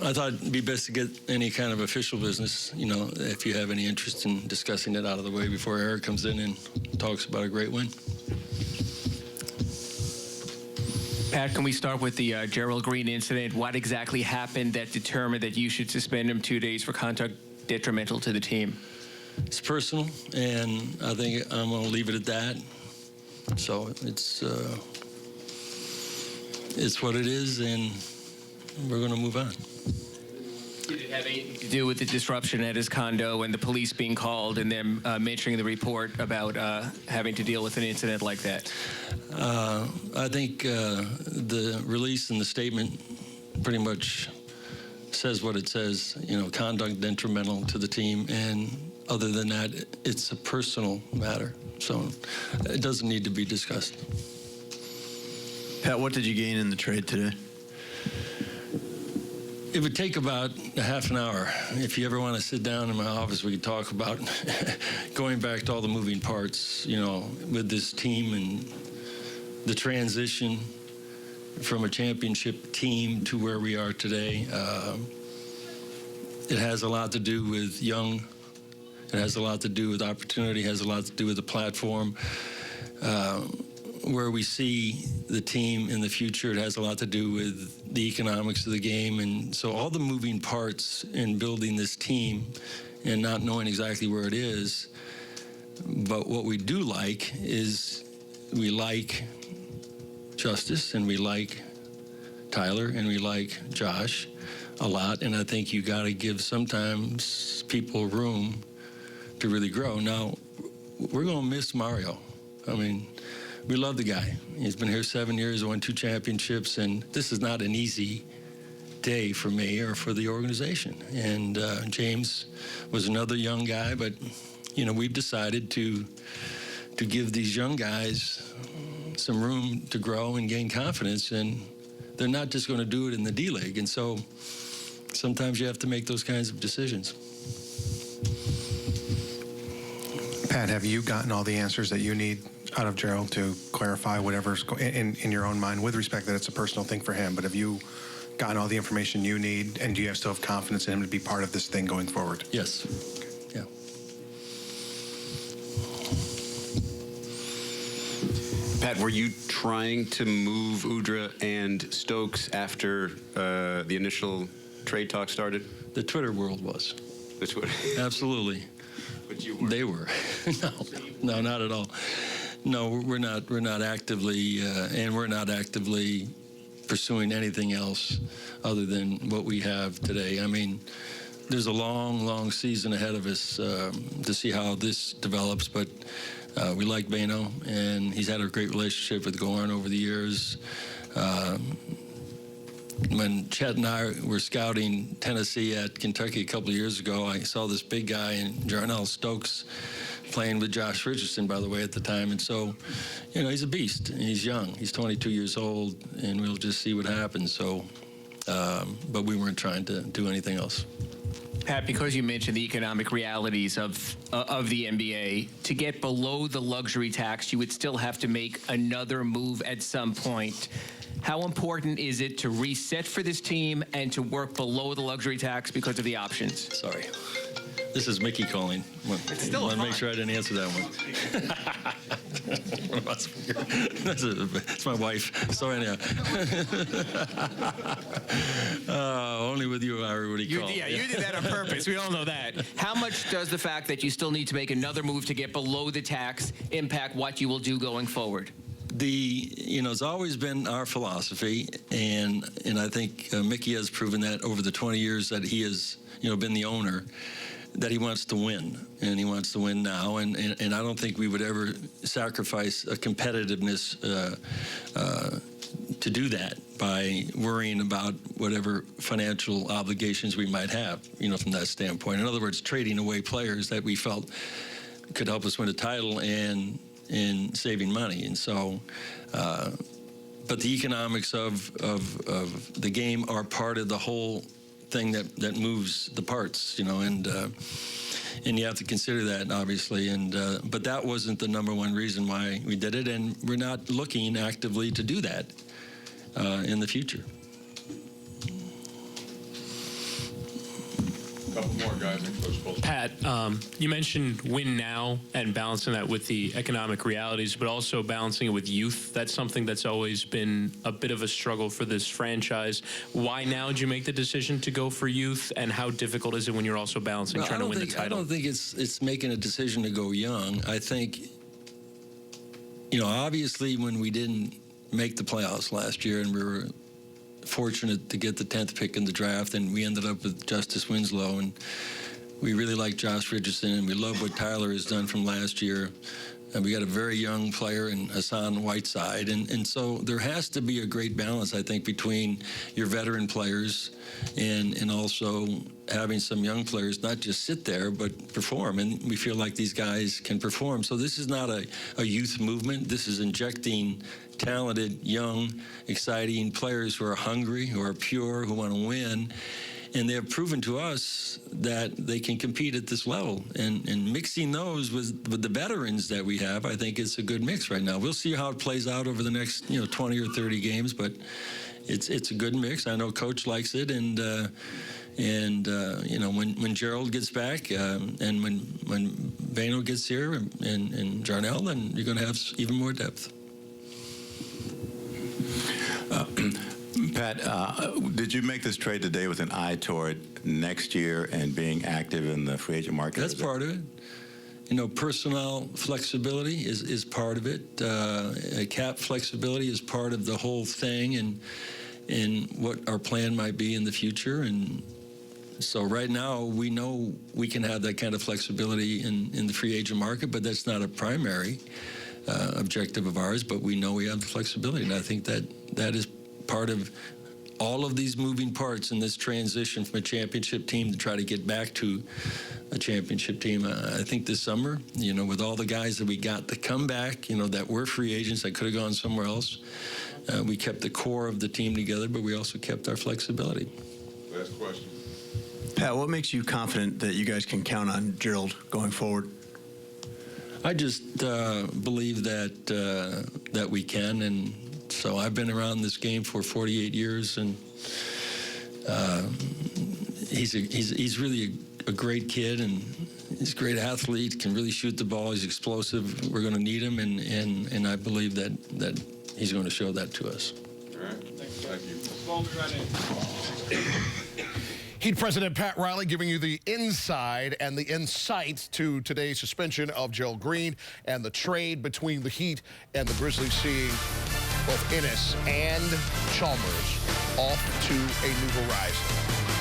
I thought it'd be best to get any kind of official business, if you have any interest in discussing it, out of the way before Eric comes in and talks about a great win. Pat, can we start with the Gerald Green incident? What exactly happened that determined that you should suspend him 2 days for conduct detrimental to the team? It's personal, and I think I'm going to leave it at that. So it's what it is, and we're going to move on. Did it have anything to do with the disruption at his condo and the police being called and them mentioning the report about having to deal with an incident like that? I think the release and the statement pretty much says what it says, conduct detrimental to the team, and other than that, it's a personal matter. So it doesn't need to be discussed. Pat, what did you gain in the trade today? It would take about a half an hour. If you ever want to sit down in my office, we could talk about going back to all the moving parts, with this team and the transition from a championship team to where we are today. It has a lot to do with young. It has a lot to do with opportunity. It has a lot to do with the platform. Where we see the team in the future, it has a lot to do with the economics of the game. And so all the moving parts in building this team and not knowing exactly where it is. But what we do like is we like Justice, and we like Tyler, and we like Josh a lot. And I think you got to give sometimes people room to really grow. Now, we're going to miss Mario. I mean, we love the guy. He's been here 7 years, won 2 championships, and this is not an easy day for me or for the organization. And James was another young guy, but, we've decided to give these young guys some room to grow and gain confidence, and they're not just going to do it in the D-League. And so sometimes you have to make those kinds of decisions. Pat, have you gotten all the answers that you need out of Gerald to clarify whatever's in your own mind, with respect that it's a personal thing for him, but have you gotten all the information you need, and do you still have confidence in him to be part of this thing going forward? Yes. Yeah. Pat, were you trying to move Udrih and Stokes after the initial trade talk started? The Twitter world was. The Twitter. Absolutely. But you weren't. They were. No, not at all. No, we're not actively, and we're not actively pursuing anything else other than what we have today. I mean, there's a long, long season ahead of us to see how this develops, but we like Beno, and he's had a great relationship with Gorn over the years. When Chet and I were scouting Tennessee at Kentucky a couple of years ago, I saw this big guy in Jarnell Stokes playing with Josh Richardson, by the way, at the time. And so, he's a beast. He's young. He's 22 years old, and we'll just see what happens. So, but we weren't trying to do anything else. Pat, because you mentioned the economic realities of the NBA, to get below the luxury tax, you would still have to make another move at some point. How important is it to reset for this team and to work below the luxury tax because of the options? Sorry. This is Mickey calling. It's still I want to make sure I didn't answer that one. That's my wife. So anyhow. Only with you, Harry, would he call. Yeah, you did that on purpose. We all know that. How much does the fact that you still need to make another move to get below the tax impact what you will do going forward? It's always been our philosophy, and I think Mickey has proven that over the 20 years that he has, been the owner, that he wants to win, and he wants to win now, and I don't think we would ever sacrifice a competitiveness to do that by worrying about whatever financial obligations we might have, from that standpoint. In other words, trading away players that we felt could help us win a title and in saving money. And so, but the economics of the game are part of the whole thing that moves the parts, and you have to consider that, obviously. And but that wasn't the number one reason why we did it, and we're not looking actively to do that in the future. Couple more guys and Coach Bolton. Pat, you mentioned win now and balancing that with the economic realities, but also balancing it with youth. That's something that's always been a bit of a struggle for this franchise. Why now did you make the decision to go for youth, and how difficult is it when you're also balancing trying to win the title? I don't think it's making a decision to go young. I think, you know, obviously when we didn't make the playoffs last year and we were fortunate to get the 10th pick in the draft, and we ended up with Justice Winslow, and we really like Josh Richardson, and we love what Tyler has done from last year. And we got a very young player in Hassan Whiteside. And so there has to be a great balance, I think, between your veteran players and also having some young players not just sit there but perform. And we feel like these guys can perform. So this is not a youth movement. This is injecting talented, young, exciting players who are hungry, who are pure, who want to win. And they have proven to us that they can compete at this level. And mixing those with the veterans that we have, I think it's a good mix right now. We'll see how it plays out over the next 20 or 30 games, but it's a good mix. I know Coach likes it, and when Gerald gets back and when Vano gets here and Jarnell, then you're going to have even more depth. Pat, did you make this trade today with an eye toward next year and being active in the free agent market? That's part of it. Personnel flexibility is part of it. Cap flexibility is part of the whole thing, and what our plan might be in the future. And so right now we know we can have that kind of flexibility in the free agent market, but that's not a primary objective of ours. But we know we have the flexibility, and I think that is part of all of these moving parts in this transition from a championship team to try to get back to a championship team. I think this summer, with all the guys that we got to come back, that were free agents that could have gone somewhere else, we kept the core of the team together, but we also kept our flexibility. Last question. Pat, what makes you confident that you guys can count on Gerald going forward? I just believe that we can, and so I've been around this game for 48 years, and he's really a great kid, and he's a great athlete, can really shoot the ball, he's explosive. We're going to need him, and I believe that he's going to show that to us. All right. Thank you. Heat President Pat Riley giving you the inside and the insight to today's suspension of Gerald Green and the trade between the Heat and the Grizzlies, seeing both Ennis and Chalmers off to a new horizon.